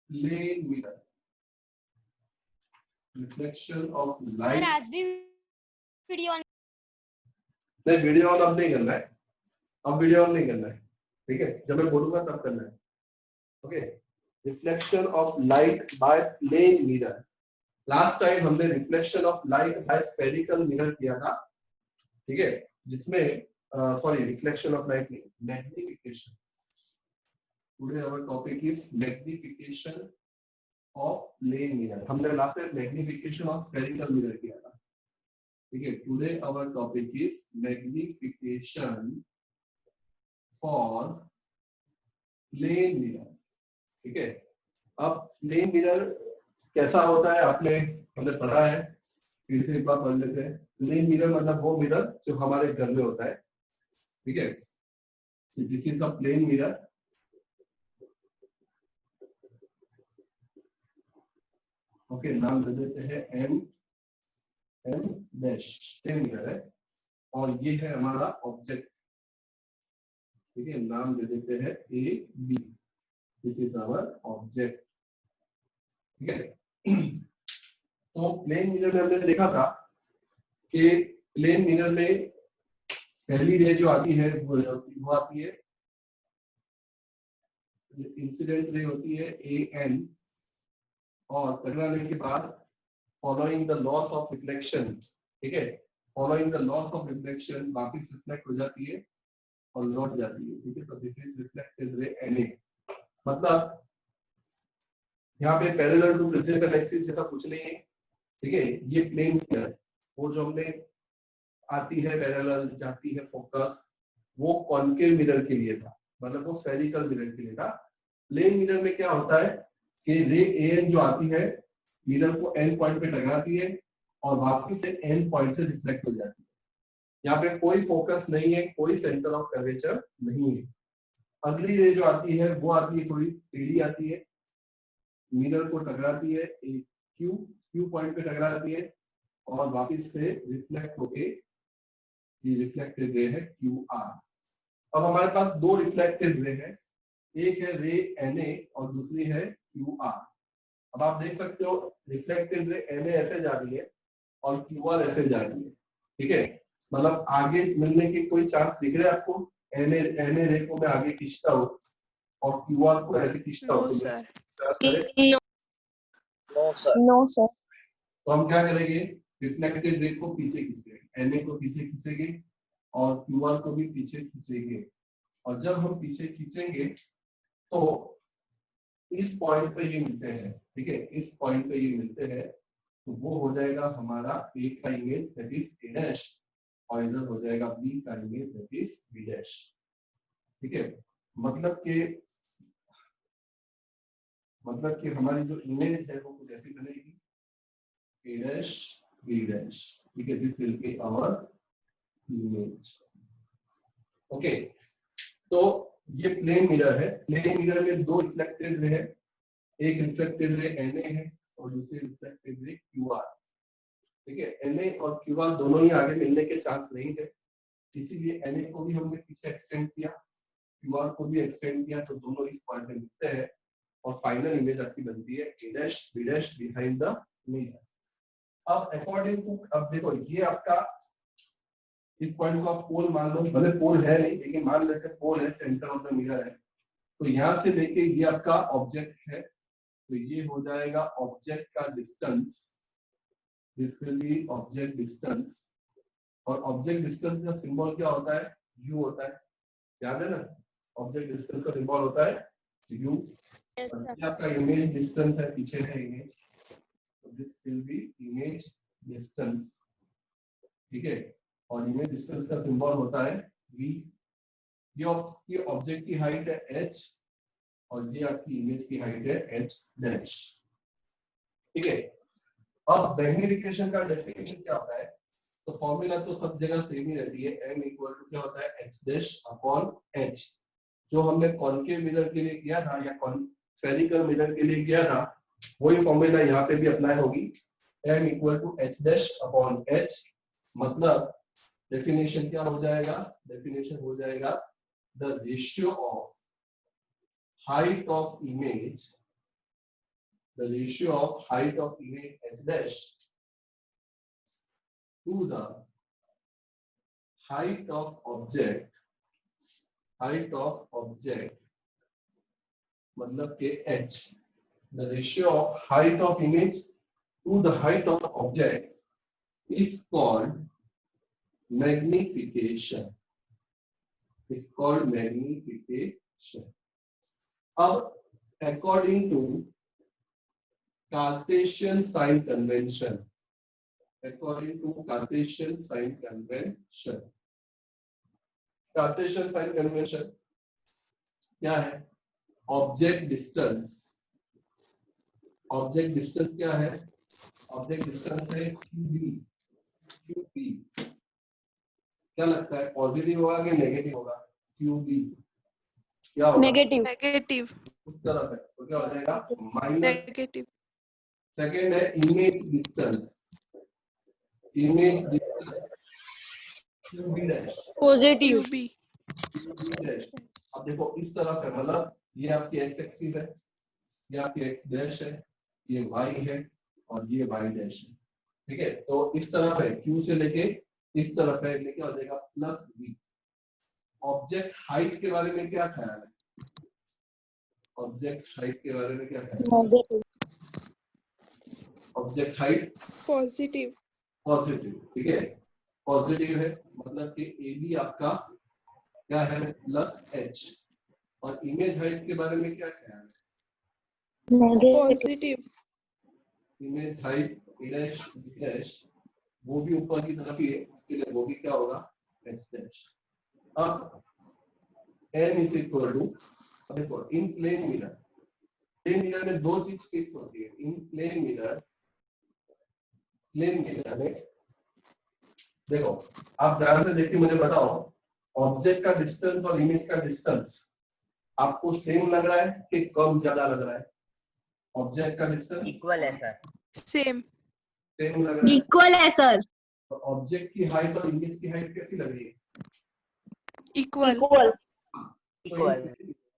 Plane mirror, reflection of light. आज भी video on नहीं, वीडियो ऑन अब नहीं करना है, अब वीडियो ऑन नहीं करना है, ठीक है, जब मैं बोलूंगा तब करना है। Okay, reflection of light by plane mirror. Last time हमने reflection of light by spherical mirror किया था, ठीक है, जिसमें सॉरी रिफ्लेक्शन ऑफ लाइट नहीं, magnification. Today our topic is magnification of plane mirror. हमने last time magnification of spherical mirror किया था, ठीक है। Today our topic is magnification for plane mirror, ठीक है। अब प्लेन मिरर कैसा होता है आपने हमने पढ़ा है, फिर से एक बार पढ़ लेते हैं। प्लेन मिरर मतलब वो मिरर जो हमारे घर में होता है, ठीक है। This is a plane mirror, okay, नाम दे देते हैं एम डैश, प्लेन मिरर है, और ये है हमारा ऑब्जेक्ट, ठीक है, नाम दे देते हैं A B, this is our object, ठीक है। तो प्लेन मिरर में हमने देखा था कि प्लेन मिरर में पहली रे जो आती है वो आती है इंसिडेंट रे होती है ए एन, और टकराने के बाद following the loss of reflection, ठीक है, following the loss of reflection वापस रिफ्लेक्ट हो जाती है और लौट जाती है, ठीक है। तो this is reflected ray N A. मतलब यहाँ पे पैरेलल टू प्रिंसिपल एक्सिस जैसा कुछ नहीं है, ठीक है। ये प्लेन मिरर वो जो हमने आती है पैरेलल जाती है फोकस, वो कॉन्केव मिरर के लिए था, मतलब वो स्फेरिकल मिरर के लिए था। प्लेन मिरर में क्या होता है कि रे एन जो आती है मिरर को एन पॉइंट पे टकराती है और वापस से एन पॉइंट से रिफ्लेक्ट हो जाती है। यहाँ पे कोई फोकस नहीं है, कोई सेंटर ऑफ कर्वेचर नहीं है। अगली रे जो आती है वो आती है थोड़ी टेढ़ी आती है, मिरर को टकराती है एक क्यू पॉइंट पे टकराती है और वापस से रिफ्लेक्ट होके ये रिफ्लेक्टेड रे है क्यू आर। अब हमारे पास दो रिफ्लेक्टेड रे है, एक है रे एन ए और दूसरी है क्यू आर। अब आप देख सकते हो रिफ्लेक्टेड रे एन ए ऐसे जा रही है और क्यू आर ऐसे जा रही है, ठीक है। मतलब आगे मिलने के कोई चांस दिख रहे हैं आपको? एन ए रे को मैं आगे खींचता हूँ और क्यू आर को ऐसे खींचता हूँ, नो सर। तो हम क्या करेंगे, रिफ्लेक्टेड रे को पीछे खींचेंगे, एन ए को पीछे खींचेंगे और क्यू आर को भी पीछे खींचेंगे। और जब हम पीछे खींचेंगे तो इस पॉइंट पे ये मिलते हैं, ठीक है, इस पॉइंट पे ये मिलते हैं, तो वो हो जाएगा हमारा ए का image that is A dash, और इधर हो जाएगा बी का image that is B dash, ठीक है। मतलब कि हमारी जो इमेज है वो कुछ ऐसी बनेगी, ए डैश बी डैश, ठीक है, this will be our image, okay. तो ये प्लेन मिरर है, प्लेन मिरर में दो रिफ्लेक्टेड रे है, एक रिफ्लेक्टेड रे एन ए है और दूसरी रिफ्लेक्टेड रे क्यू आर, ठीक है। एन ए और क्यू आर दोनों ही आगे मिलने के चांस नहीं थे, इसीलिए एन ए को भी हमने पीछे एक्सटेंड किया, क्यू आर को भी एक्सटेंड किया, तो दोनों इस पॉइंट पे मिलते हैं और फाइनल इमेज आपकी बनती है A dash B dash behind the mirror. अब अकॉर्डिंग टू, अब देखो ये आपका इस पॉइंट को आप पोल मान लो, भले पोल है नहीं लेकिन मान लेते हैं पोल है, सेंटर ऑफ द मिरर है, तो यहाँ से लेके ये आपका ऑब्जेक्ट है, तो ये हो जाएगा ऑब्जेक्ट का distance, this will B object distance. और ऑब्जेक्ट डिस्टेंस का सिंबल क्या होता है? यू होता है, याद है ना, ऑब्जेक्ट डिस्टेंस का सिंबल होता है यू। ये आपका इमेज डिस्टेंस है, पीछे है इमेज, तो this will B image distance, ठीक है। और इमेज डिस्टेंस का सिंबल होता है v। ये ऑब्जेक्ट की हाइट है h और ये आपकी इमेज की हाइट है h डैश, ठीक है। अब मैग्निफिकेशन का डेफिनेशन क्या होता है? तो फॉर्मूला तो सब जगह सेम ही रहती है, m इक्वल टू क्या होता है h डैश अपॉन h। जो हमने कॉन्केव मिरर के लिए किया था या स्फेरिकल मिरर के लिए किया था, वही फॉर्मूला यहाँ पे भी अप्लाई होगी, m equal to h dash upon h। मतलब डेफिनेशन क्या हो जाएगा? डेफिनेशन हो जाएगा the ratio of height of image the ratio of height of image h dash to the height of object मतलब के h, the ratio of height of image to the height of object is called magnification. Is called magnification. अब according to Cartesian sign convention, Cartesian sign convention क्या है? Object distance क्या है? Object distance है QB। क्या लगता है positive होगा कि नेगेटिव होगा? QB क्या होगा? नेगेटिव। उस तरफ है तो क्या हो जाएगा? Minus negative. सेकेंड है image distance QB dash positive. अब देखो इस तरफ है, मतलब ये आपकी x एक्सिस है, ये आपकी x डैश है, ये y है और ये y डैश है। ठीक है, तो इस तरफ है Q से लेके इस तरफ है, लेके हो जाएगा प्लस v। ऑब्जेक्ट हाइट के बारे में क्या ख्याल है? ऑब्जेक्ट हाइट के बारे में क्या ख्याल है? Object height positive. ठीक है, पॉजिटिव है मतलब कि AB आपका क्या है? Plus h। और इमेज हाइट के बारे में क्या ख्याल है? Positive. Image height A dash B dash वो भी ऊपर की तरफ ही है, इसके लिए वो भी क्या होगा? h dash. अब m इज इक्वल टू, देखो इन प्लेन मिरर में दो चीज फिक्स होती है। इन प्लेन मिरर में देखो, आप ध्यान से देखिए, मुझे बताओ ऑब्जेक्ट का डिस्टेंस और इमेज का डिस्टेंस आपको सेम लग रहा है कि कम ज्यादा लग रहा है? ऑब्जेक्ट का डिस्टेंस इक्वल है सर। सेम लग रहा है। इक्वल है सर। तो ऑब्जेक्ट की हाइट और इमेज की हाइट कैसी लग रही है? Equal.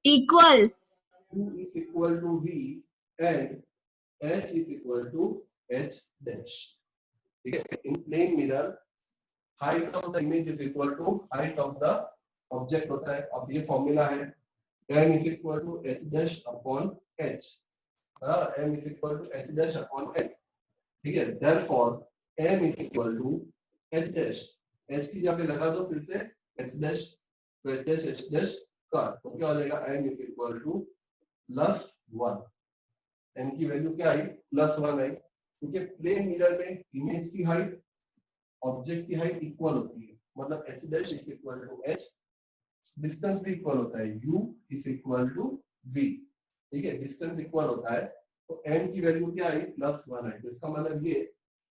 Equal. U is equal to V and H is equal to H dash. ठीक है, in plane mirror height of the image is equal to height of the object होता है। अब ये फॉर्मूला है m is equal to h dash upon h, m is equal to h dash upon h। ठीक है, therefore m is equal to h dash, h की जगह लगा दो फिर से h dash, तो h dash का तो क्या हो जाएगा? m is equal to +1। m की वैल्यू क्या आई? +1 आई, क्योंकि प्लेन मिरर में इमेज की हाइट ऑब्जेक्ट की हाइट इक्वल होती है, मतलब h dash is equal to h, distance भी इक्वल होता है, u is equal to v। ठीक है, डिस्टेंस इक्वल होता है तो m की वैल्यू क्या आई? +1 आई। तो इसका मतलब ये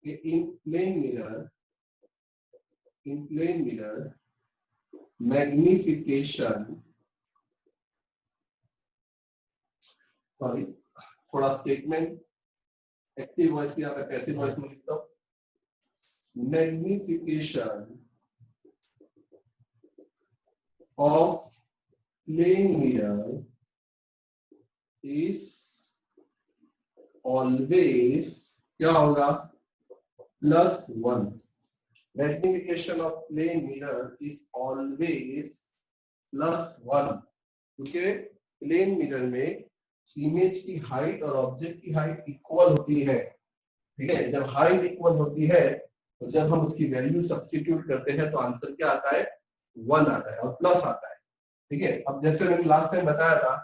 कि in plane mirror magnification, sorry थोड़ा स्टेटमेंट एक्टिव वॉइस की यहाँ पे पैसिव वॉइस में लिखता हूँ। Magnification of plane mirror is always क्या होगा? +1। Magnification of plane mirror is always +1, क्योंकि प्लेन मिरर में इमेज की हाइट और ऑब्जेक्ट की हाइट इक्वल होती है। ठीक है, जब हाइट इक्वल होती है तो जब हम उसकी वैल्यू सब्स्टिट्यूट करते हैं तो आंसर क्या आता है? 1 आता है और प्लस आता है। ठीक है, अब जैसे मैंने लास्ट टाइम बताया था,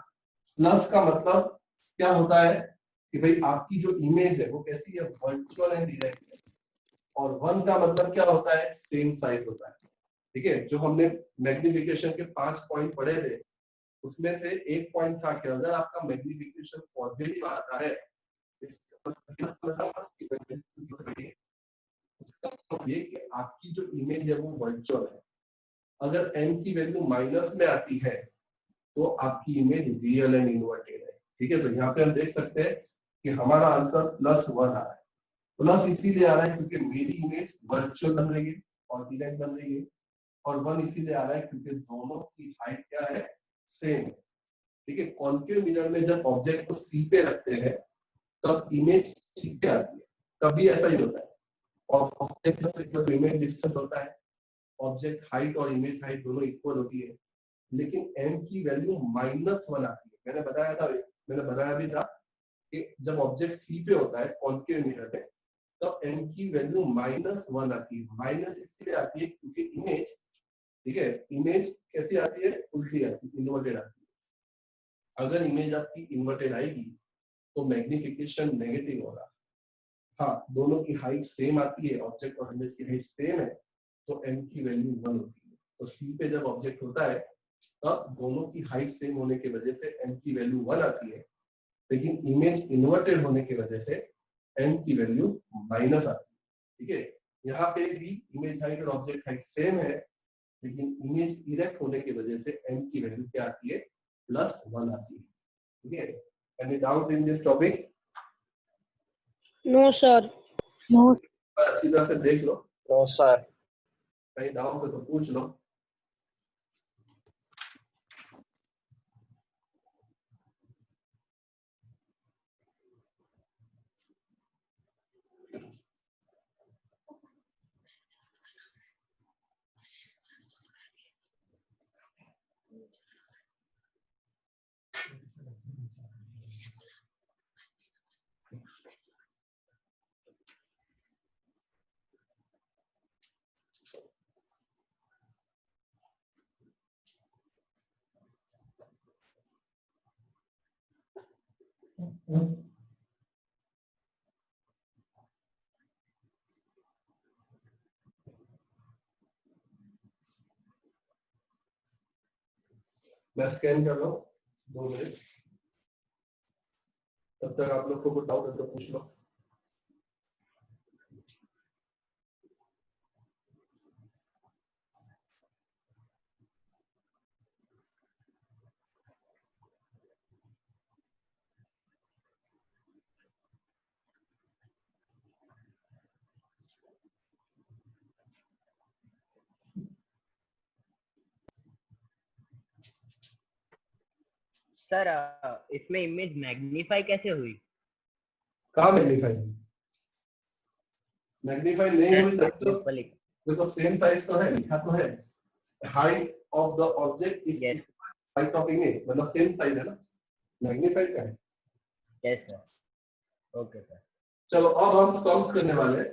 प्लस का मतलब क्या होता है कि भाई आपकी जो इमेज है वो कैसी है? वर्चुअल एंड डायरेक्ट है। और 1 का मतलब क्या होता है? सेम साइज होता है। ठीक है, जो हमने मैग्निफिकेशन के 5 पॉइंट पढ़े थे उसमें से एक पॉइंट था कि अगर आपका मैग्निफिकेशन पॉजिटिव आता है ये कि आपकी जो इमेज है वो वर्चुअल है। अगर m की वैल्यू माइनस में आती है तो आपकी इमेज रियल एंड इन्वर्टेड है। ठीक है, तो यहाँ पे हम देख सकते हैं कि हमारा आंसर +1 आ रहा है। प्लस इसीलिए आ रहा है क्योंकि मेरी इमेज वर्चुअल बन रही है और डायरेक्ट बन रही है, और 1 इसीलिए आ रहा है क्योंकि दोनों की हाइट क्या है? सेम। ठीक है, कॉन्केव मिरर में जब ऑब्जेक्ट को C पे रखते हैं तब इमेज ठीक आती है। कभी ऐसा ही होता है, और ऑब्जेक्ट से इमेज डिस्टेंस होता है, ऑब्जेक्ट हाइट और इमेज हाइट दोनों इक्वल होती है, लेकिन m की वैल्यू -1 आती है। मैंने बताया भी था कि जब ऑब्जेक्ट c पे होता है कॉन्केव मिरर में, तब m की वैल्यू -1 आती है। माइनस इसलिए आती है क्योंकि इमेज, ठीक है, इमेज कैसी आती है, उल्टी आती है, इन्वर्टेड आती है। अगर इमेज आपकी इन्वर्टेड आएगी तो मैग्निफिकेशन नेगेटिव होगा। हाँ, दोनों की हाइट सेम आती है, ऑब्जेक्ट और इमेज की हाइट सेम है, तो m की वैल्यू 1 होती है। तो c पे जब ऑब्जेक्ट होता है तब दोनों की हाइट सेम होने की वजह से m की वैल्यू 1 आती है, लेकिन इमेज इन्वर्टेड होने की वजह से m की वैल्यू माइनस आती है। ठीक है, यहाँ पे भी इमेज हाइट और ऑब्जेक्ट हाइट सेम है, लेकिन इमेज इरेक्ट होने की वजह से m की वैल्यू क्या आती है, +1 आती है। ठीक है, any doubt in this topic? No, sir. No. अच्छी तरह से देख लो, नो सर। कहीं डाउट है तो पूछ लो। मैं स्कैन कर रहा हूँ, 2 मिनट, तब तक आप लोग को कुछ डाउट है तो पूछ लो। सर इसमें इमेज मैग्नीफाई कैसे हुई? कहाँ मैग्नीफाई? मैग्नीफाई नहीं हुई तब तो देखो सेम साइज तो है, लिखा तो है, height of the object is height of image, मतलब सेम साइज है ना, मैग्नीफाइड का है। Yes sir. Okay sir. चलो अब हम सम्स करने वाले हैं।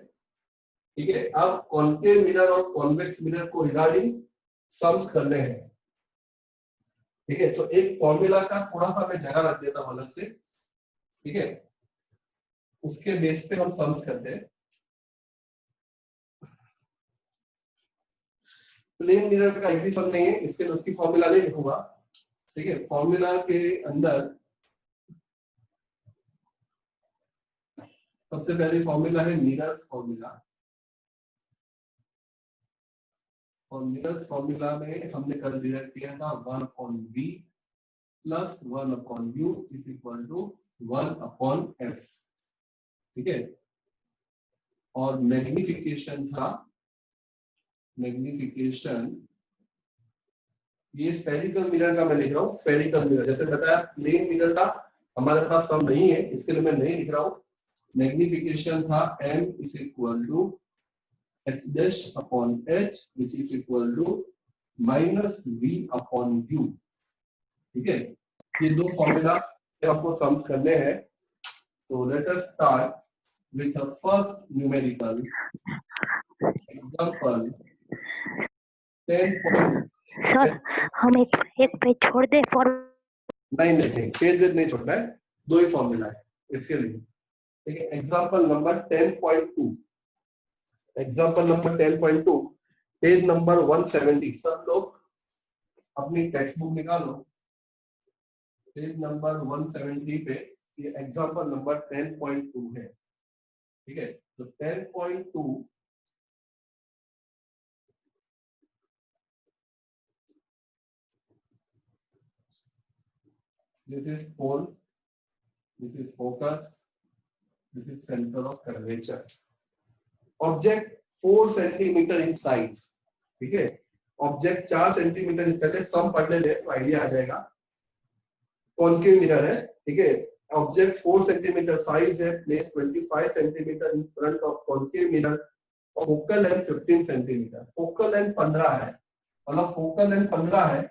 ठीक है, अब कॉन्केव मिरर और कॉन्वेक्स मिरर को रिगार्डिंग सम्स करने हैं। ठीक है, तो एक फॉर्मूला का थोड़ा सा मैं जगह रख देता हूं अलग से। ठीक है, उसके बेस पे हम सम्स करते हैं। प्लेन मिरर का एक भी सम नहीं है, इसके लिए उसकी फॉर्मूला नहीं लिखूंगा। ठीक है, फॉर्मूला के अंदर सबसे पहले फॉर्मूला है मिरर्स फॉर्मूला, और मिरर्स फॉर्मूला में हमने कल डिराइव किया था 1/v plus 1/u is equal to 1/f। ठीक है, और मैग्निफिकेशन था, मैग्निफिकेशन ये स्फेरिकल मिरर का मैं लिख रहा हूँ। स्फेरिकल मिरर जैसे बताया, प्लेन मिरर का हमारे पास सम नहीं है, इसके लिए मैं नहीं लिख रहा हूँ। मैग्निफिकेशन था m is equal to h dash upon h which is equal to -v/u। ठीक है, ये दो फॉर्मूला आपको सम्स करने हैं। तो late us start with the first numerical example 10. Sir हम एक पेज छोड़ दे फॉर नहीं, पेज नहीं छोड़ना है, दो ही फॉर्मूला है इसके लिए। ठीक है, example number 10.2, example number 10.2, page number 170। सब लोग अपनी टेक्स्ट बुक निकालो, पेज नंबर 170 पे ये एग्जांपल नंबर 10.2 है। ठीक है, तो 10.2 this is pole, this is focus, this is center of curvature, object 4 centimetre in size. ठीक है, ऑब्जेक्ट 4 सेंटीमीटर, पहले सम पढ़ ले तो आइडिया आ जाएगा। कॉन्केव मिरर है, ठीक है, ऑब्जेक्ट 4 सेंटीमीटर साइज है, place 25 centimetre in front of concave mirror, focal length 15 centimetre, focal length 15 है, मतलब फोकल लेंथ 15 है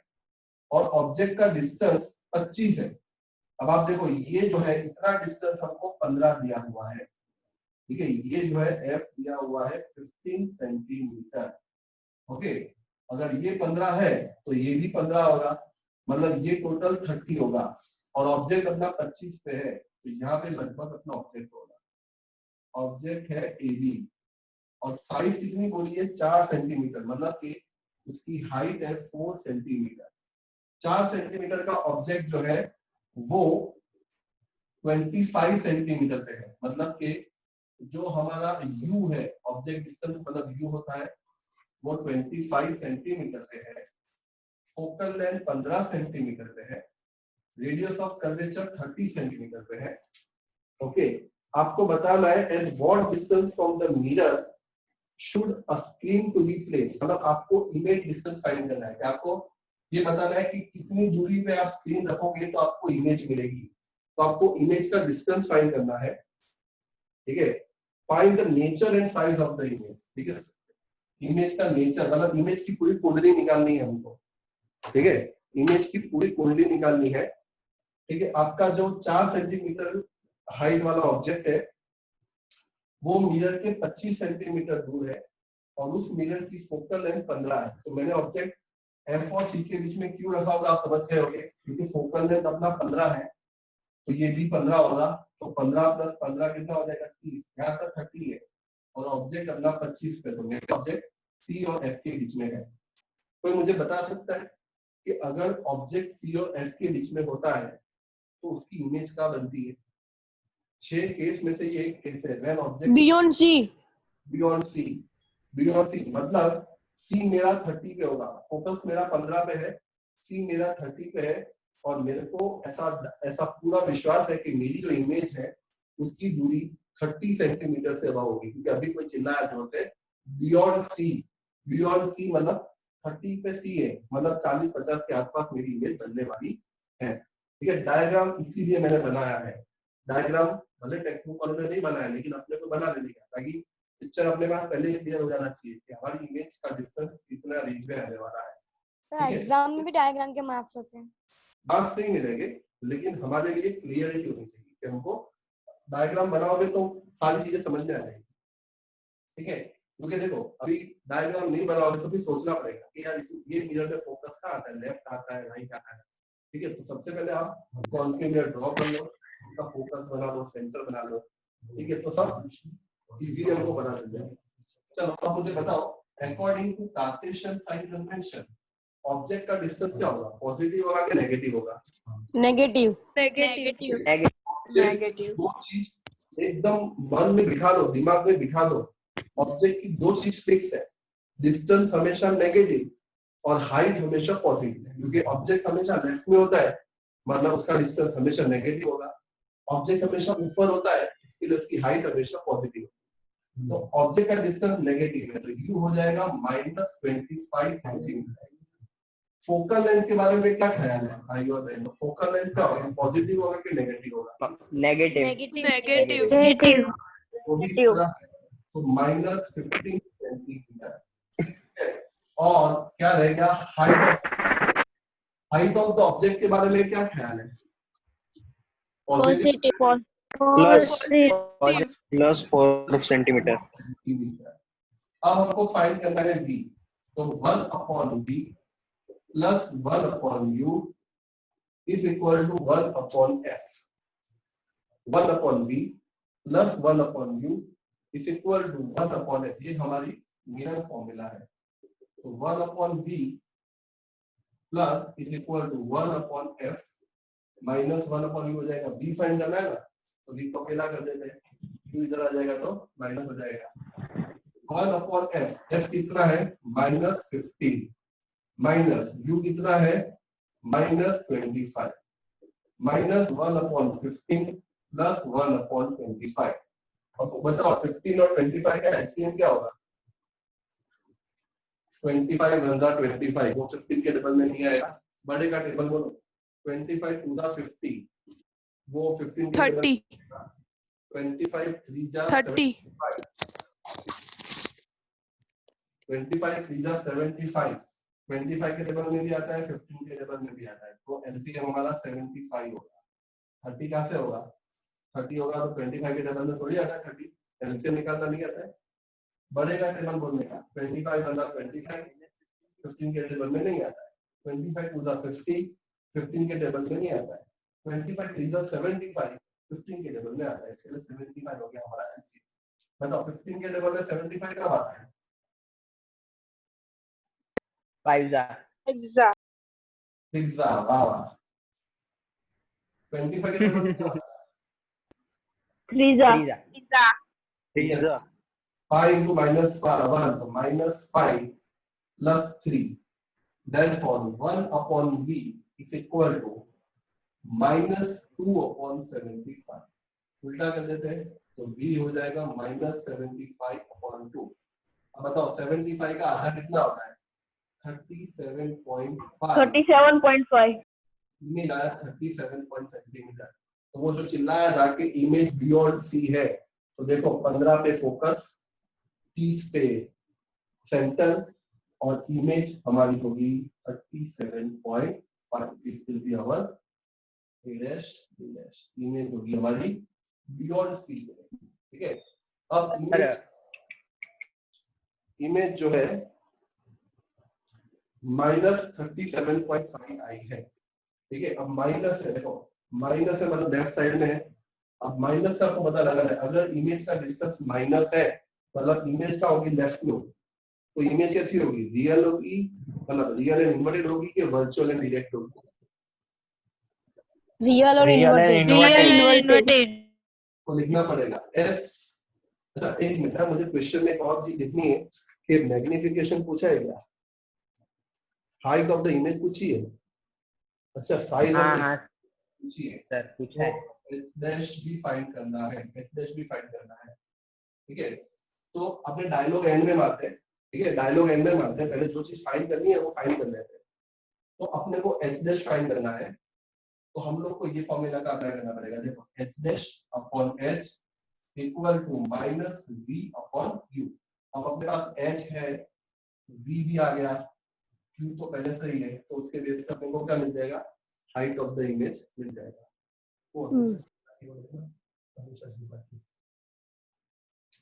और ऑब्जेक्ट का डिस्टेंस 25 है। अब आप देखो ये जो है इतना डिस्टेंस हमको 15 दिया हुआ है, ठीक है, ये जो है f दिया हुआ है 15 सेंटीमीटर। ओके, अगर ये 15 है तो ये भी 15 होगा, मतलब ये टोटल 30 होगा और ऑब्जेक्ट अपना 25 पे है, तो यहाँ पे लगभग अपना ऑब्जेक्ट होगा, ऑब्जेक्ट है AB और साइज कितनी बोली है 4 सेंटीमीटर, मतलब कि उसकी हाइट है 4 सेंटीमीटर। 4 सेंटीमीटर का ऑब्जेक्ट जो है वो 25 सेंटीमीटर पे है, मतलब कि जो हमारा u है, ऑब्जेक्ट डिस्टेंस मतलब u होता है, वो 25 सेंटीमीटर पे है, फोकल लेंथ 15 सेंटीमीटर पे है, रेडियस ऑफ कर्वेचर 30 सेंटीमीटर पे है। ओके, आपको बताना है at what distance from the mirror should a screen to be placed, मतलब आपको इमेज डिस्टेंस फाइंड करना है कि आपको ये बताना है कि कितनी दूरी पे आप स्क्रीन रखोगे तो आपको इमेज मिलेगी, तो आपको इमेज का डिस्टेंस फाइंड करना है, ठीक है। Find the nature and size of the image, ठीक है, इमेज का नेचर मतलब इमेज की पूरी कुंडली निकालनी है हमको, ठीक है, इमेज की पूरी कुंडली निकालनी है, ठीक है। आपका जो 4 सेंटीमीटर हाइट वाला ऑब्जेक्ट है वो मिरर के 25 सेंटीमीटर दूर है और उस मिरर की फोकल लेंथ 15 है, तो मैंने ऑब्जेक्ट F और C के बीच में क्यों रखा होगा आप समझ गए होंगे, क्योंकि फोकल लेंथ अपना 15 है तो ये भी 15 होगा, तो 15 प्लस 15 कितना हो जाएगा 30, यहाँ तक 30 है और ऑब्जेक्ट अपना 25 पे, तो मेरा ऑब्जेक्ट C और F के बीच में है। कोई मुझे बता सकता है कि अगर ऑब्जेक्ट C और F के बीच में होता है तो उसकी इमेज क्या बनती है? 6 केस में से ये एक केस है, when object beyond C, beyond C, beyond C मतलब C मेरा 30 पे होगा, फोकस मेरा 15 पे है, C मेरा 30 पे है और मेरे को ऐसा पूरा विश्वास है कि मेरी जो इमेज है उसकी दूरी 30 सेंटीमीटर से अबव होगी, क्योंकि अभी कोई चिल्लाया जोर से बियॉन्ड सी मतलब 30 पे C है, मतलब 40-50 के आसपास मेरी इमेज बनने वाली है, ठीक है। डायग्राम इसीलिए मैंने बनाया है, डायग्राम भले टेक्स्ट बुक वालों ने नहीं बनाया लेकिन अपने को बना लेने का, ताकि पिक्चर अपने पास पहले ही क्लियर हो जाना चाहिए कि हमारी इमेज का डिस्टेंस कितना रेंज में आने वाला है। तो एग्जाम में भी डायग्राम के मार्क्स होते हैं, मार्क्स नहीं मिलेंगे लेकिन हमारे लिए क्लियरिटी होनी चाहिए कि हमको डायग्राम बनाओगे तो सारी चीजें समझ में आ जाएगी, ठीक है। क्योंकि देखो अभी डायग्राम नहीं बनाओगे तो फिर सोचना पड़ेगा कि यार ये मिरर में फोकस कहाँ आता है, लेफ्ट आता है राइट आता है, ठीक है। तो सबसे पहले आप कॉन्केव मिरर ड्रॉ कर लो, उसका फोकस बना लो, सेंटर बना लो, ठीक है, तो सब इजीली हमको पता चल जाएगा। चलो अब मुझे बताओ according to Cartesian sign convention object का डिस्टेंस क्या होगा, पॉजिटिव होगा कि नेगेटिव होगा? नेगेटिव, नेगेटिव दो चीज एकदम मन में बिठा दो, दिमाग में बिठा दो, ऑब्जेक्ट की दो चीज फिक्स है, डिस्टेंस हमेशा नेगेटिव और हाइट हमेशा पॉजिटिव है, क्योंकि ऑब्जेक्ट हमेशा लेफ्ट में होता है मतलब उसका डिस्टेंस हमेशा नेगेटिव होगा, ऑब्जेक्ट हमेशा ऊपर होता है इसके लिए उसकी हाइट हमेशा पॉजिटिव है। तो ऑब्जेक्ट का डिस्टेंस नेगेटिव है तो u हो जाएगा -25 सेंटीमीटर। फोकल लेंथ के बारे में क्या ख्याल है भाई और बहनों, फोकल लेंथ क्या होगा, पॉजिटिव होगा कि नेगेटिव होगा? नेगेटिव नेगेटिव वो भी इस तरह है, तो -15 सेंटीमीटर। और क्या रहेगा हाइट ऑफ द ऑब्जेक्ट के बारे में क्या ख्याल है? Positive, plus 4 centimetre. अब हमको फाइंड करना है v, तो 1/v plus 1/u is equal to 1/f। 1/v plus 1/u is equal to 1/f, ये हमारी मिरर फॉर्मूला है। तो 1/v plus is equal to 1/f minus 1/u हो जाएगा, v फाइंड करना है ना तो v को अकेला कर देते हैं, u इधर आ जाएगा तो माइनस हो जाएगा 1/f, f कितना है -15 माइनस u कितना है -25 माइनस 1/15 प्लस 1/25। अब बताओ 15 और 25 का एलसीएम क्या होगा? 25 × 25, वो 15 के टेबल में नहीं आएगा, बड़े का टेबल बोलो 25 × 50 वो 15 के 30 25 3 जा 30 25 3 जा 75 25 के टेबल में भी आता है 15 के टेबल में भी आता है, तो एलसीएम हमारा 75 होगा। 30 कहाँ से होगा? 30 होगा तो 25 के टेबल में थोड़ी आता है 30, एलसीएम निकालना नहीं आता है, बढ़ेगा टेबल बोलने का। 25 बना 25 15 के टेबल में नहीं आता है, 25 टू 50 15 के टेबल में नहीं आता है, 25 3 75 15 के टेबल में आता है, इसके लिए 75 हो गया हमारा एलसीएम। बताओ 15 के टेबल में 75 कब आता है? 5 जा 6 जा, वाह वाह। 25 के टेबल में क्या आता है? 3 जा 3 जा 5 into minus 1 तो minus 5 plus 3, therefore 1 upon v is equal to minus 2 upon 75। उल्टा कर देते हैं तो v हो जाएगा minus 75 upon 2। अब बताओ 75 का आधा कितना होता है? 37.5 इमेज आया 37 सेंटीमीटर। तो वो जो चिल्लाया था कि इमेज बियॉन्ड सी है, तो देखो 15 पे फोकस, 30 पे सेंटर और इमेज हमारी होगी 37.5। This will be our image होगी हमारी बियॉन्ड सी, ठीक है। अब इमेज जो है माइनस 37.5 आई है, ठीक है। अब माइनस है, देखो माइनस है मतलब लेफ्ट साइड में है। अब माइनस का आपको पता लगाना है, अगर इमेज का डिस्टेंस माइनस है मतलब इमेज का होगी लेफ्ट में, तो इमेज कैसी होगी? रियल होगी, मतलब रियल एंड इन्वर्टेड होगी कि वर्चुअल एंड डायरेक्ट होगी? रियल और Real and इन्वर्टेड। तो लिखना पड़ेगा एस। अच्छा एक मिनट, मुझे क्वेश्चन में एक और चीज लिखनी है कि मैग्निफिकेशन पूछा है क्या? हाइट ऑफ द इमेज पूछी है? अच्छा साइज ऑफ द पूछी है सर पूछा है। एच डैश भी फाइंड करना है, एच डैश भी फाइंड करना है, ठीक है। तो अपने डायलॉग एंड में मारते हैं, ठीक है, डायलॉग एंड में मारते हैं, पहले जो चीज फाइंड करनी है वो फाइंड कर लेते हैं। तो अपने को एच डैश फाइंड करना है, तो हम लोग को ये फॉर्मूला का अप्लाई करना पड़ेगा। देखो H dash upon H equal to minus V upon U. अब अपने पास एच है, वी भी आ गया, क्यू तो पहले से ही है, तो उसके बेस पे अपने को क्या मिल जाएगा? हाइट ऑफ द इमेज मिल जाएगा।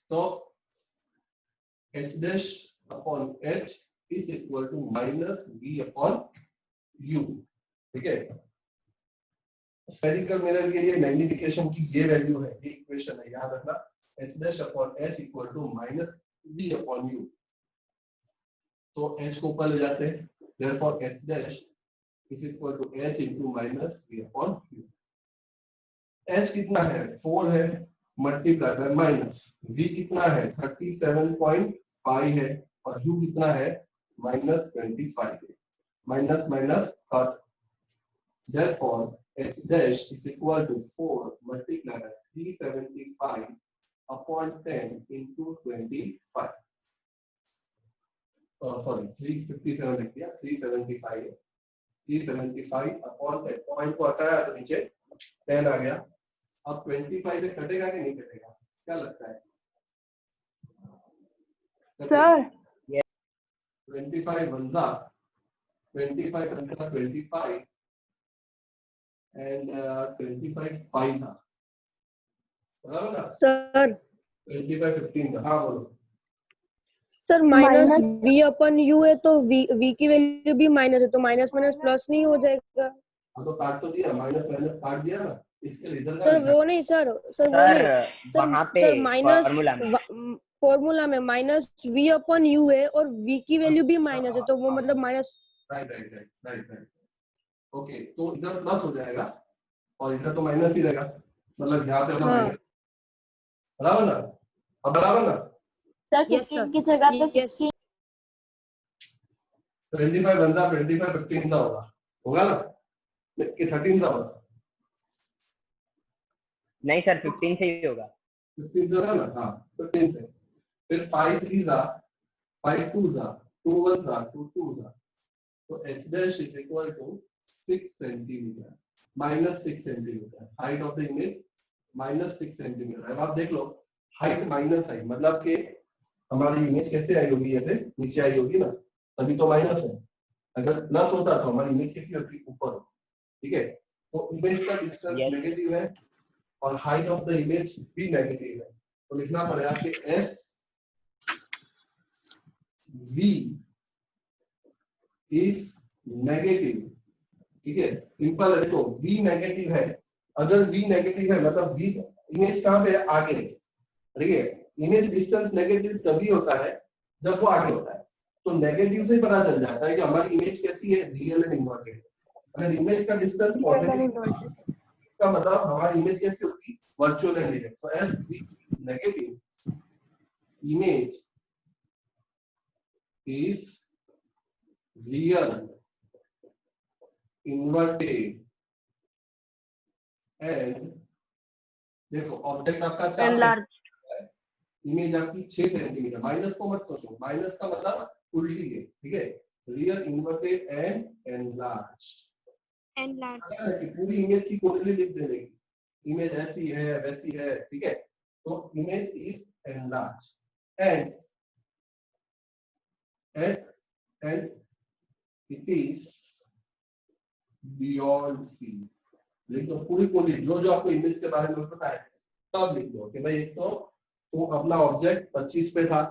तो h dash upon h is equal to minus v upon u, ठीक है। स्फेरिकल मिरर के लिए मैग्निफिकेशन की ये वैल्यू है, ये इक्वेशन है, याद रखना। h dash upon h equal to minus v upon u। तो h को ऊपर ले जाते हैं, therefore h dash is equal to h into minus v upon u। h कितना है? 4 है, मल्टीप्लाई बाय माइनस v कितना है? 37.5 है, और u कितना है? माइनस 25 है। Minus minus cut, therefore h dash is equal to 4 multiplied by 375 upon 10 into 25। Sorry 357 लिख दिया, 375 है, 375 अपॉन 10, पॉइंट को हटाया तो नीचे 10 आ गया। अब 25 से कटेगा कि नहीं कटेगा, क्या लगता है? सर 25 बनता 25 एंड 25 5 था, बराबर ना? सर 25 15 था। हाँ बोलो सर माइनस v अपन u है तो v की वैल्यू भी माइनस है, तो माइनस माइनस प्लस नहीं हो जाएगा? तो काट तो दिया, माइनस माइनस काट दिया ना, इसके रिजल्ट सर वो नहीं सर, सर वो नहीं सर, वहां पे सर माइनस फॉर्मूला में माइनस v अपन u है और v की वैल्यू भी माइनस है, तो वो मतलब माइनस। राइट ओके, तो इधर प्लस हो जाएगा और इधर तो माइनस ही रहेगा, मतलब यहाँ पे अपना माइनस, बराबर ना? अब बराबर ना? सर 15 की जगह पे 16 25 बनता 25 15 का होगा ना कि 13 का होगा? नहीं सर 15 से ही होगा। 15 से होगा ना? हाँ 15 से। फिर 5 3 जा 5 2 जा 2 1 जा 2 2 जा, तो h dash is equal to 6 centimetre. -6 centimetre, height of the image -6 centimetre. अब आप देख लो हाइट माइनस है, मतलब कि हमारी इमेज कैसे आई होगी, ऐसे नीचे आई होगी ना, तभी तो माइनस है। अगर प्लस होता तो हमारी इमेज कैसी होती, ऊपर होती। ठीक है, तो इमेज का डिस्टेंस Yes. नेगेटिव है और हाइट ऑफ द इमेज भी नेगेटिव है, तो लिखना पड़ेगा कि एस वी इज नेगेटिव। ठीक है, सिंपल है। देखो v नेगेटिव है, अगर v नेगेटिव है मतलब v इमेज कहां पे है, आगे। ठीक है, इमेज डिस्टेंस नेगेटिव तभी होता है जब वो आगे होता है, तो नेगेटिव से पता चल जाता है कि हमारी इमेज कैसी है, रियल एंड इन्वर्टेड। अगर इमेज का डिस्टेंस पॉजिटिव इसका मतलब हमारी इमेज कैसी होगी, virtual and real. So S V negative image is real inverted and देखो ऑब्जेक्ट आपका 4 इमेज आपकी 6 सेंटीमीटर। माइनस को मत सोचो, माइनस का मतलब उल्टी है। ठीक है, रियल इन्वर्टेड एंड एनलार्ज कि पूरी इमेज की क्वालिटी लिख देने की, इमेज ऐसी है वैसी है। ठीक है, तो image is enlarge and it is beyond C. लिख दो पूरी क्वालिटी, जो जो आपको इमेज के बारे में पता है सब लिख दो कि भाई एक तो अपना ऑब्जेक्ट 25 पे था,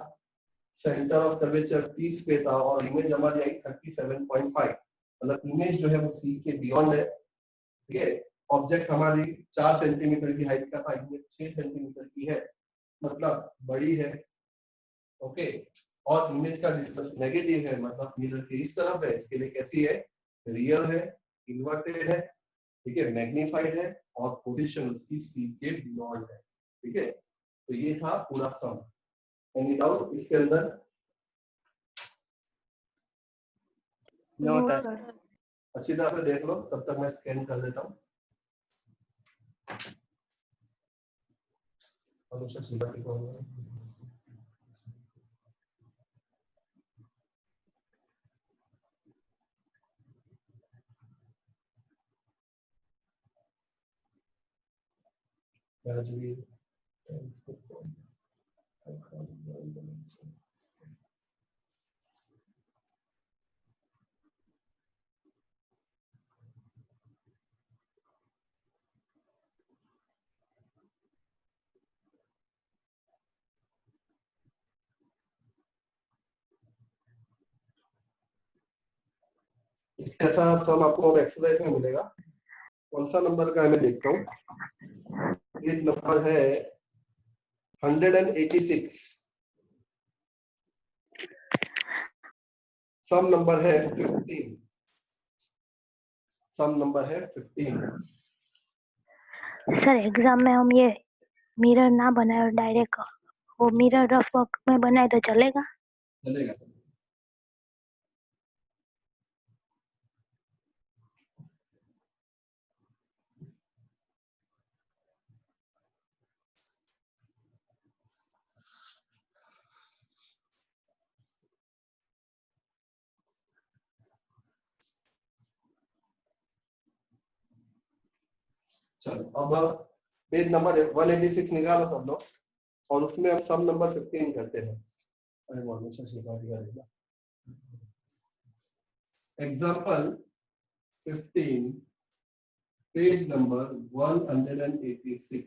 सेंटर ऑफ कर्वेचर 30 पे था और इमेज हमारी आई 37.5, मतलब इमेज जो है वो सी के बियॉन्ड है। ठीक है, ऑब्जेक्ट हमारी 4 सेंटीमीटर की हाइट का था, इमेज 6 सेंटीमीटर की है, मतलब बड़ी है। ओके, और इमेज का डिस्टेंस नेगेटिव है, मतलब मिरर के इस तरफ है, इसके लिए कैसी है, रियल है, इन्वर्टेड है। ठीक है, मैग्नीफाइड है और पोजीशन उसकी सी के बियॉन्ड है। ठीक है, तो ये था पूरा सम। एनी डाउट इसके अंदर? No sir. अच्छी तरह से देख लो, तब तक मैं स्कैन कर देता हूँ। ऐसा सम आपको एक्सरसाइज में मिलेगा। कौन सा नंबर का है मैं देखता हूँ। ये नंबर है 186, सम नंबर है 15, सम नंबर है 15। सर एग्जाम में हम ये मिरर ना बनाए और डायरेक्ट वो मिरर रफ वर्क में बनाए तो चलेगा? चलेगा सर। चलो अब पेज नंबर 186 निकालो सब लोग और उसमें अब सम नंबर 15 करते हैं। Example 15 page number 186।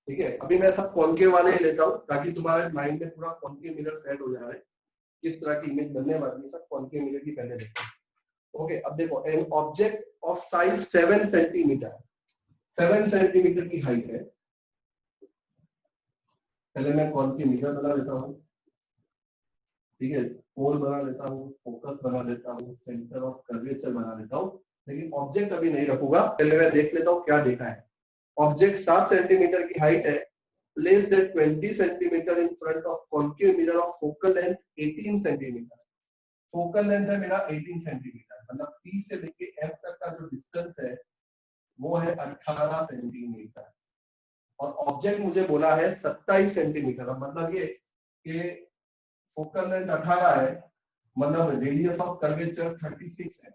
ठीक है, अभी मैं सब कॉनकेव वाले ही लेता हूँ ताकि तुम्हारे माइंड में पूरा कॉनकेव मिरर सेट हो जाए। किस तरह की इमेज बनने वाली है सब कॉनकेव मिरर की पहले देखते हैं। ओके, अब देखो an object of size 7 centimetre, 7 centimetre की हाइट है। पहले मैं कॉनकेव मिरर बना लेता हूँ। ठीक है, पोल बना लेता हूँ, फोकस बना लेता हूँ, सेंटर ऑफ कर्वेचर बना लेता हूँ, लेकिन ऑब्जेक्ट अभी नहीं रखूंगा। पहले मैं देख लेता हूँ क्या डेटा है। ऑब्जेक्ट 7 सेंटीमीटर की हाइट है, placed at 20 centimetre in front of concave mirror of focal length 18 centimetre. Focal length है मेरा 18 सेंटीमीटर, मतलब P से लेके F तक का जो डिस्टेंस है वो है 18 सेंटीमीटर और ऑब्जेक्ट मुझे बोला है 27 सेंटीमीटर। मतलब ये कि फोकल लेंथ 18 है, मतलब रेडियस ऑफ कर्वेचर 36 है।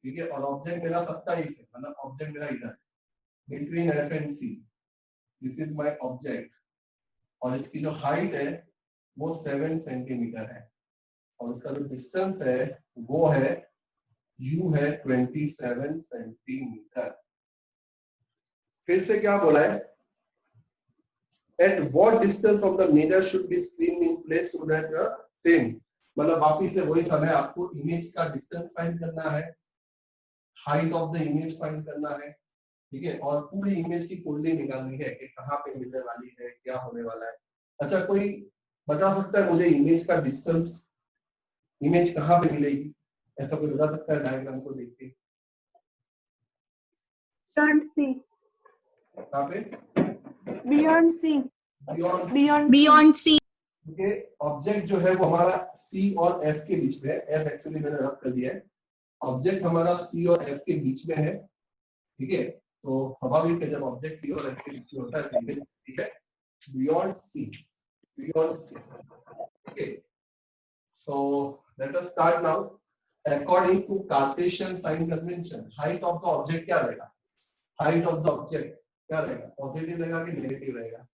ठीक है, और ऑब्जेक्ट मेरा 27 है, मतलब ऑब्जेक्ट मेरा इधर between F and C, this is my object, और इसकी जो हाइट है वो 7 सेंटीमीटर है, और उसका जो डिस्टेंस है वो है u है 27 सेंटीमीटर। फिर से क्या बोला है, at what distance from the mirror should be screen in place so that the same, मतलब वापिस से वही समय, आपको इमेज का डिस्टेंस फाइंड करना है, height of the image find करना है, ठीक है, और पूरी इमेज की कुंडली निकालनी है कि कहाँ पे मिलने वाली है, क्या होने वाला है। अच्छा, कोई बता सकता है मुझे इमेज का डिस्टेंस, इमेज कहाँ पे मिलेगी, ऐसा कोई बता सकता है डायग्राम को देख के? कहाँ पे? Beyond C. Beyond Beyond C. क्योंकि ऑब्जेक्ट जो है वो हमारा C और F के बीच में है, F एक्चुअली मैंने रब कर दिया है, ऑब्जेक्ट हमारा C और F के बीच में है, ठीक है, तो स्वाभाविक है जब ऑब्जेक्ट C और F के बीच में होता है तो इमेज ठीक है beyond C, beyond C, okay. So let us start now. According to Cartesian sign convention, height of the object क्या रहेगा, हाइट ऑफ द ऑब्जेक्ट क्या रहेगा, पॉजिटिव रहेगा कि नेगेटिव रहेगा?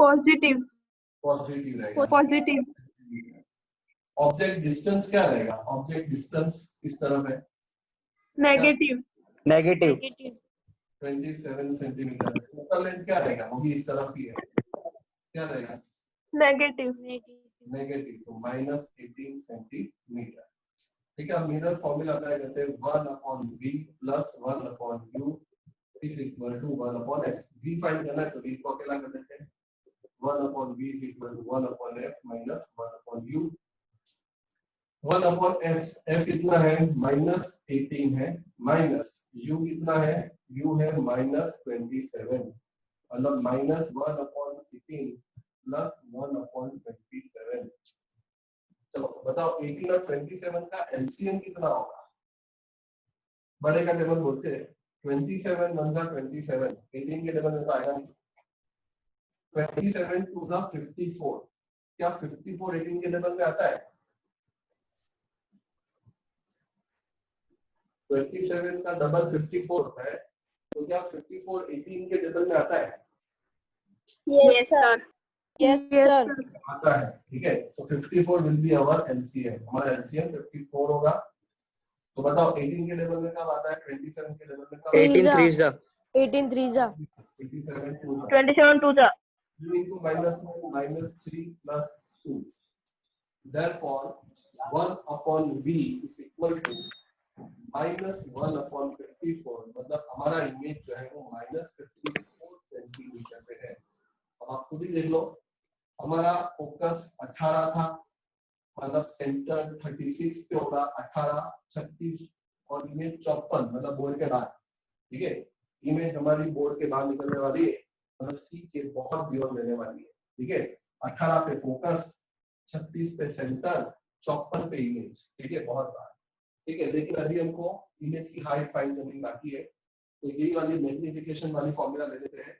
Positive. पॉजिटिव रहेगा। Positive. ऑब्जेक्ट डिस्टेंस क्या रहेगा, ऑब्जेक्ट डिस्टेंस किस तरफ है? Negative. Negative 27 centimetre. Focal length क्या रहेगा, वो भी इस तरफ ही है, क्या रहेगा? Negative. नेगेटिव, तो -18 सेंटीमीटर, ठीक है। अब मिरर फॉर्मूला अप्लाई करते हैं, 1/v plus 1/u is equal to 1/x। v find करना है तो v को अकेला कर देते हैं, 1/v is equal to 1/x minus 1/u। 1/f, f कितना है -18 है, माइनस u कितना है, u है -27, मतलब -1/18 प्लस 1/27। चलो बताओ 18 और 27 का एलसीएम कितना होगा? बड़े का टेबल बोलते हैं, 27 1 जा 27, 18 के टेबल में तो आएगा नहीं। 27 2 जा 54, क्या 54 18 के टेबल में आता है? 27 का डबल 54 होता है, तो क्या 54 18 के टेबल में आता है? Yes, sir. Yes, sir. आता है, ठीक है। तो 54 विल बी आवर एलसीएम, हमारा एलसीएम 54 होगा। तो बताओ 18 के टेबल में कब आता है, 27 के टेबल में कब? 18 3 जा 18 3 जा 27 2 जा 27 2 जा. 3 into -3 plus 2. Therefore, 1/v is equal to -1/54, मतलब हमारा इमेज जो है वो -54 सेंटीमीटर पे है। अब आप खुद ही देख लो, हमारा फोकस 18 था, मतलब सेंटर 36 पे होगा, 18 36 और इमेज 54, मतलब बोर्ड के बाहर, ठीक है। इमेज हमारी बोर्ड के बाहर निकलने वाली है, मतलब सी के बहुत बियॉन्ड रहने वाली है, ठीक है। 18 पे फोकस, 36 पे सेंटर, 54 पे इमेज, ठीक है, बहुत बार, ठीक है। लेकिन अभी हमको इमेज की हाइट फाइंड करनी बाकी है, तो यही वाली मैग्निफिकेशन वाली फॉर्मूला ले लेते हैं,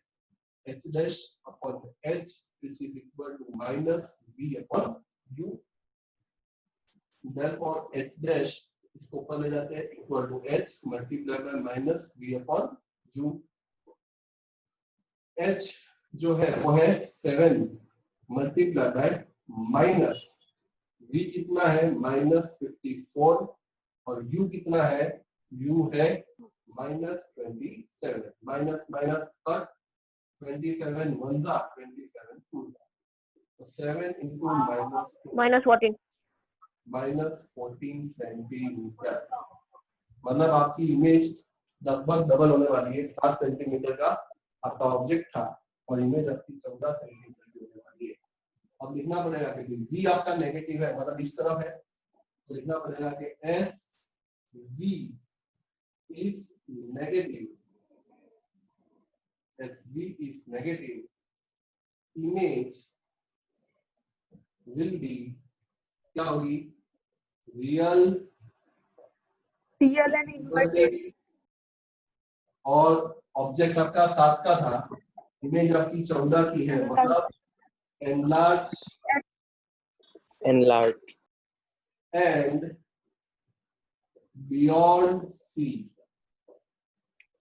h dash upon h which is equal to -v upon u। therefore h dash इसको ऊपर ले जाते हैं, equal to h multiply by -v upon u। h जो है वो है 7 मल्टीप्लाई बाय माइनस v कितना है -54 और u कितना है, u है -27, माइनस माइनस कट, 27 1 जा 27 2 जा, तो 7 into -14. -14 सेंटीमीटर, मतलब आपकी इमेज लगभग डबल होने वाली है। 7 सेंटीमीटर का आपका ऑब्जेक्ट था और इमेज आपकी 14 सेंटीमीटर की होने वाली है। अब लिखना पड़ेगा कि v आपका नेगेटिव है, मतलब इस तरफ है, तो लिखना पड़ेगा कि s v is negative, as v is negative, image will be क्या होगी, रियल Real and inverted. और ऑब्जेक्ट आपका 7 का था, इमेज आपकी 14 की है, मतलब enlarge enlarged and beyond C,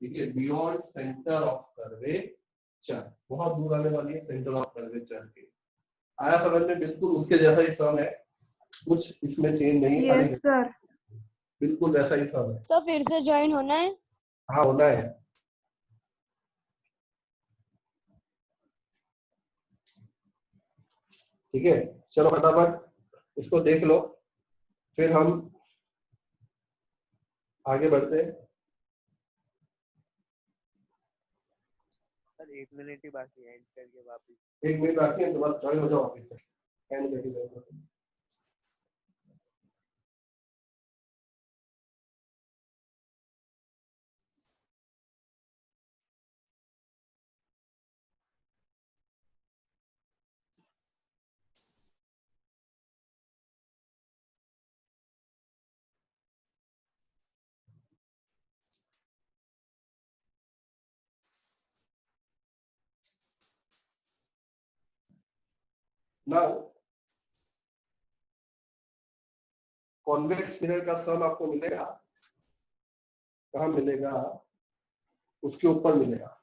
ठीक है, बियॉन्ड सेंटर ऑफ कर्वेचर, बहुत दूर आने वाली है सेंटर ऑफ कर्वेचर के। आया समझ में? बिल्कुल उसके जैसा ही सम है, कुछ इसमें चेंज नहीं Yes, आएगा, sir. बिल्कुल वैसा ही सम है। सर फिर से ज्वाइन होना है? हाँ होना है। ठीक है, चलो फटाफट इसको देख लो, फिर हम आगे बढ़ते हैं। सर 1 मिनट ही बाकी है, एंड करके वापस। 1 मिनट बाकी है तो बस ज्वाइन हो जाओ वापस से, एंड करके जाओ। नाउ कॉन्वेक्स मिरर का सम आपको मिलेगा, कहाँ मिलेगा? उसके ऊपर मिलेगा।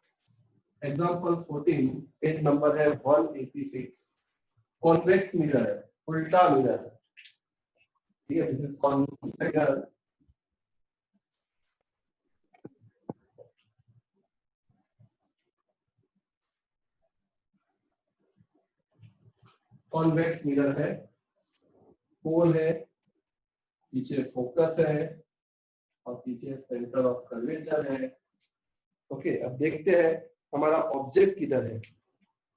एग्जांपल 14, पेज नंबर है 186। कॉन्वेक्स मिरर है, उल्टा मिरर है, ठीक है, this is convex mirror. Convex mirror है, पोल है, पीछे फोकस है और पीछे सेंटर ऑफ कर्वेचर है। ओके, अब देखते हैं हमारा ऑब्जेक्ट किधर है।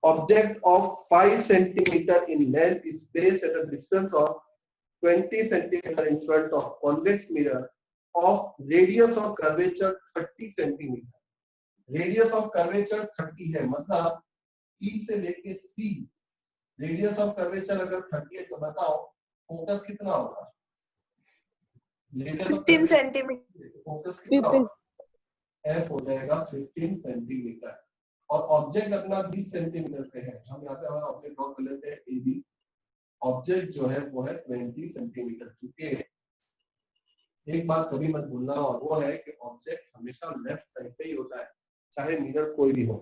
Object of 5 centimetre in length is placed at a distance of 20 centimetre in front of convex mirror of radius of curvature 30 centimetre. Radius of curvature 30 है, मतलब E से लेके C रेडियस ऑफ कर्वेचर अगर 30 है तो बताओ फोकस कितना होगा? 15 सेंटीमीटर। फोकस कितना होगा? F हो जाएगा 15 सेंटीमीटर और ऑब्जेक्ट अपना 20 सेंटीमीटर पे है। हम यहाँ पे हमारा ऑब्जेक्ट ड्रॉ कर लेते हैं AB। ऑब्जेक्ट जो है वो है 20 सेंटीमीटर। चूंकि एक बात कभी मत भूलना, और वो है कि ऑब्जेक्ट हमेशा लेफ्ट साइड पे ही होता है, चाहे मिरर कोई भी हो।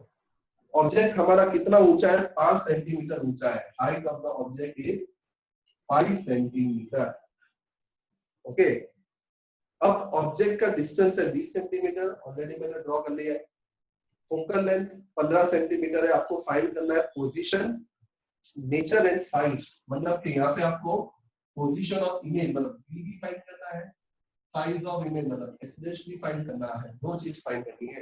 ऑब्जेक्ट हमारा कितना ऊंचा है? 5 सेंटीमीटर ऊंचा है। Height of the object is 5 centimetre. Okay, अब ऑब्जेक्ट का डिस्टेंस है 20 सेंटीमीटर, ऑलरेडी मैंने ड्रॉ कर लिया है। फोकल लेंथ 15 सेंटीमीटर है, आपको फाइंड करना है पोजीशन, नेचर एंड साइज। मतलब कि यहाँ पे आपको पोजीशन ऑफ इमेज मतलब V भी फाइंड करना है, साइज ऑफ इमेज मतलब X' भी फाइंड करना है। दो चीज फाइंड करनी है,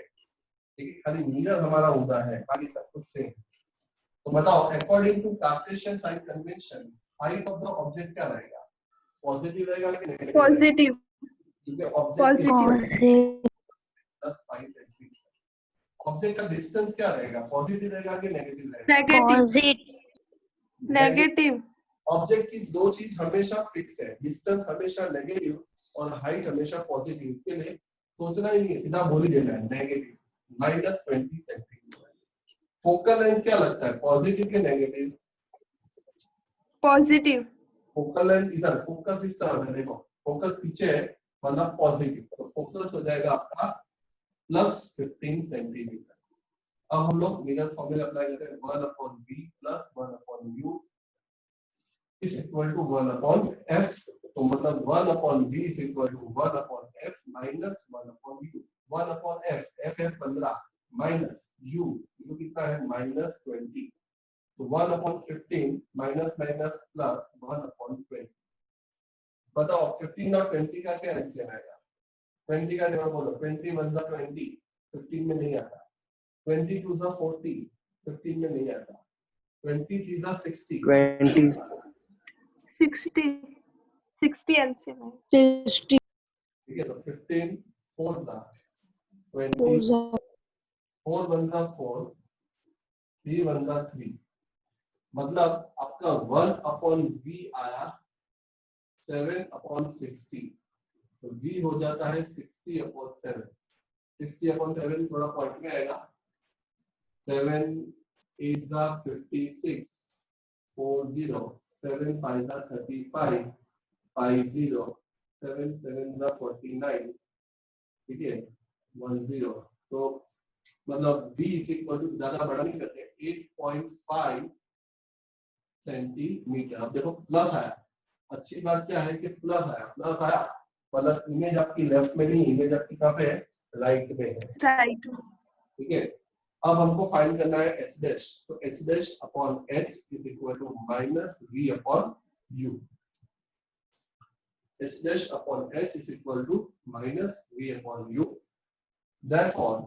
ठीक है। खाली मिरर हमारा होता है, बाकी सब कुछ सेम। तो बताओ according to Cartesian sign convention height of the object क्या रहेगा? पॉजिटिव रहेगा कि नेगेटिव? पॉजिटिव। क्योंकि object positive. Plus 5 centimetre. Object का डिस्टेंस क्या रहेगा? पॉजिटिव रहेगा कि नेगेटिव रहेगा? नेगेटिव। पॉजिटिव। नेगेटिव। ऑब्जेक्ट की दो चीज हमेशा फिक्स है, डिस्टेंस हमेशा नेगेटिव और हाइट हमेशा पॉजिटिव। इसके लिए सोचना ही नहीं है, सीधा बोल ही देना है नेगेटिव -20 सेंटीमीटर। फोकल लेंथ क्या लगता है, पॉजिटिव के नेगेटिव? पॉजिटिव। फोकल लेंथ इधर, फोकस इस तरह है, देखो फोकस पीछे है मतलब पॉजिटिव, तो फोकस हो जाएगा आपका +15 सेंटीमीटर। अब हम लोग मिरर फॉर्मूला अप्लाई करते हैं, 1/v + 1/u is equal to 1/f। तो मतलब 1/v is equal to 1/f minus 1/u। 1/f, f है 15 माइनस u, u कितना है -20। तो 1/15 माइनस माइनस प्लस 1/20। बताओ 15 और 20 का क्या एलसीएम आएगा? 20 का जवाब बोलो। 20 1 * 20, 15 में नहीं आता। 20 2 * 40, 15 में नहीं आता। 20 3 * 60, 20 60 एलसीएम है। 60 ठीक है। तो 15 4 * 20, 4 1 * 4, 3 1 * 3, मतलब आपका 1/v आया 7/60। तो v हो जाता है 60/7। 60/7 थोड़ा पॉइंट में आएगा। 7 8 * 56, 4 0, 7 5 * 35, 5 0, 7 7 49, ठीक है 10, तो मतलब v इज इक्वल टू, ज्यादा बड़ा नहीं करते, 8.5 सेंटीमीटर। अब देखो प्लस आया, अच्छी बात क्या है कि प्लस आया मतलब इमेज आपकी लेफ्ट में नहीं, इमेज आपकी कहाँ पे है, राइट में है, Right. ठीक है। अब हमको फाइंड करना है h डैश, तो h dash upon h is equal to minus v upon u, h dash upon h is equal to minus v upon u. Therefore,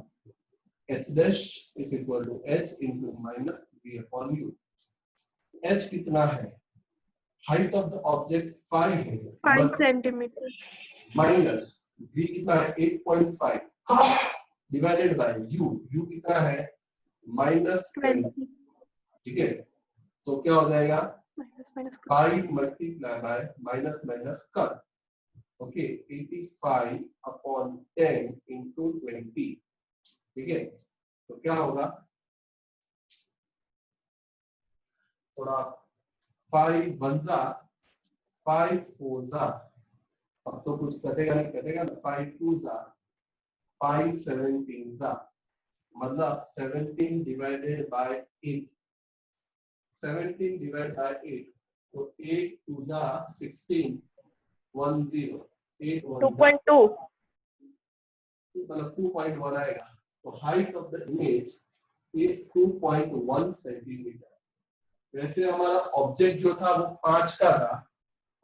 h dash is equal to h into minus v upon u. h कितना है? Height of the object 5 है, 5 centimeters. minus v कितना है? 8.5 divided by u कितना है? minus 20, 20. ठीक है। तो क्या हो जाएगा? Minus. 5 multiplied by minus कर, ओके 85 अपॉन 10 इंटू 20, ठीक है। तो क्या होगा, थोड़ा 5 1 जा 5 4 जा, अब तो कुछ कटेगा ना, 5 2 जा 5 17 जा, मतलब 17 डिवाइडेड बाय 8, 17 डिवाइड बाय 8, तो 8 2 जा 16 1 0, 8 1 2.2. मतलब 2.1 आएगा। तो height of the image is 2.1 centimetre. वैसे हमारा ऑब्जेक्ट जो था वो 5 का था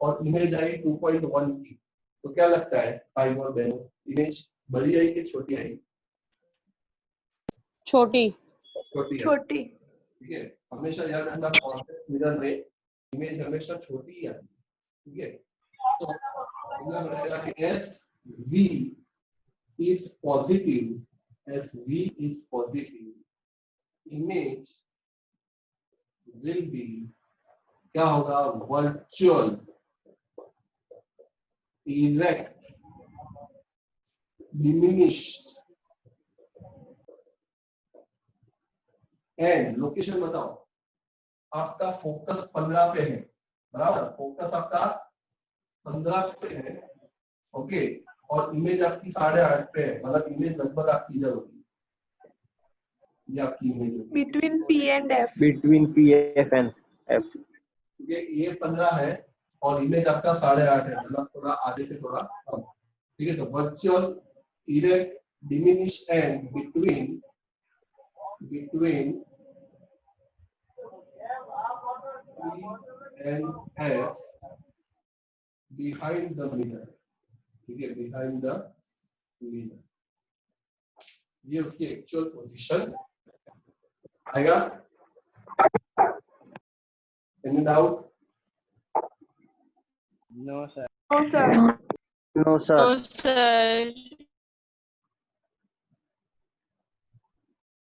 और इमेज आई 2.1 की, तो क्या लगता है भाई और बहनों, इमेज बड़ी आई कि छोटी आई? छोटी। छोटी आई, छोटी. ठीक है। हमेशा याद रखना कॉन्वेक्स मिरर में इमेज हमेशा छोटी ही आती है, ठीक है। तो मतलब रहेगा कि S V is positive, as V is positive, image will be, क्या होगा, virtual, erect, diminished, and location बताओ, आपका फोकस 15 पे है, बराबर, फोकस आपका 15 पे है, ओके, और इमेज आपकी 8.5 पे है, मतलब इमेज लगभग आपकी इधर होगी, ये आपकी इमेज होगी, Between P and F. Between P, F and F. ये 15 है और इमेज आपका 8.5 है, मतलब थोड़ा आधे से थोड़ा कम, ठीक है। तो virtual, erect, diminish and between P and F behind the mirror, ठीक है, behind the mirror, ये उसकी एक्चुअल पोजीशन आएगा। Any doubt? No, sir. Oh, sir. No, sir. No, sir.